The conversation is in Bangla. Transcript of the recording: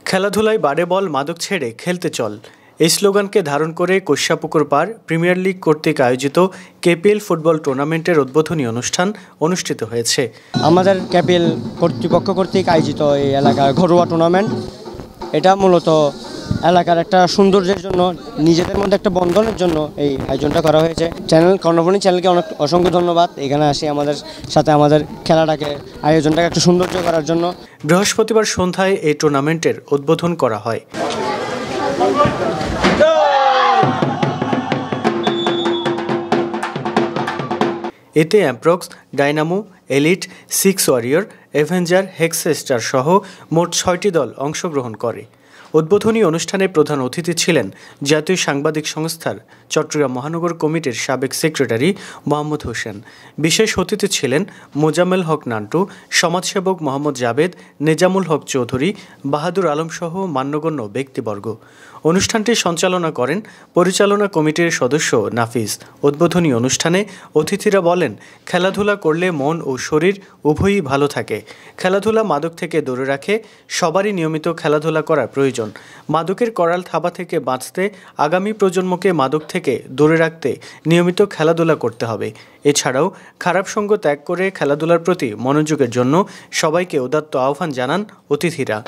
খেলাধুলায় বাড়ে বল, মাদক ছেড়ে খেলতে চল, এই স্লোগানকে ধারণ করে কোষ্যাপুকুর পাড় প্রিমিয়ার লিগ কর্তৃক আয়োজিত কেপিএল ফুটবল টুর্নামেন্টের উদ্বোধনী অনুষ্ঠান অনুষ্ঠিত হয়েছে। আমাদের কেপিএল কর্তৃপক্ষ কর্তৃক আয়োজিত এই এলাকার ঘরোয়া টুর্নামেন্ট, এটা মূলত এলাকার একটা সৌন্দর্যের জন্য, নিজেদের মধ্যে একটা বন্ধনের জন্য এই আয়োজনটা করা হয়েছে। কর্ণফুলী চ্যানেলকে অনেক অসংখ্য ধন্যবাদ এখানে আসি আমাদের সাথে আমাদের খেলাটাকে, আয়োজনটাকে একটু সৌন্দর্য করার জন্য। বৃহস্পতিবার সন্ধ্যায় এই টুর্নামেন্টের উদ্বোধন করা হয়। এতে Approx, Dynamo, Elite, Six Warrior, Avenger, Hexastar সহ মোট 6টি দল অংশগ্রহণ করে। উদ্বোধনী অনুষ্ঠানে প্রধান অতিথি ছিলেন জাতীয় সাংবাদিক সংস্থার চট্টগ্রাম মহানগর কমিটির সাবেক সেক্রেটারি মোহাম্মদ হোসেন। বিশেষ অতিথি ছিলেন মোজাম্মেল হক নান্টু, সমাজসেবক মোহাম্মদ জাবেদ, নেজামুল হক চৌধুরী, বাহাদুর আলম সহ মান্যগণ্য ব্যক্তিবর্গ। অনুষ্ঠানটি সঞ্চালনা করেন পরিচালনা কমিটির সদস্য নাফিস। উদ্বোধনী অনুষ্ঠানে অতিথিরা বলেন, খেলাধুলা করলে মন ও শরীর উভয়ই ভালো থাকে। খেলাধুলা মাদক থেকে দূরে রাখে, সবারই নিয়মিত খেলাধুলা করা প্রয়োজন। মাদকের করাল থাবা থেকে বাঁচতে, আগামী প্রজন্মকে মাদক থেকে দূরে রাখতে নিয়মিত খেলাধুলা করতে হবে। এছাড়াও খারাপ সঙ্গ ত্যাগ করে খেলাধুলার প্রতি মনোযোগের জন্য সবাইকে উদাত্ত আহ্বান জানান অতিথিরা।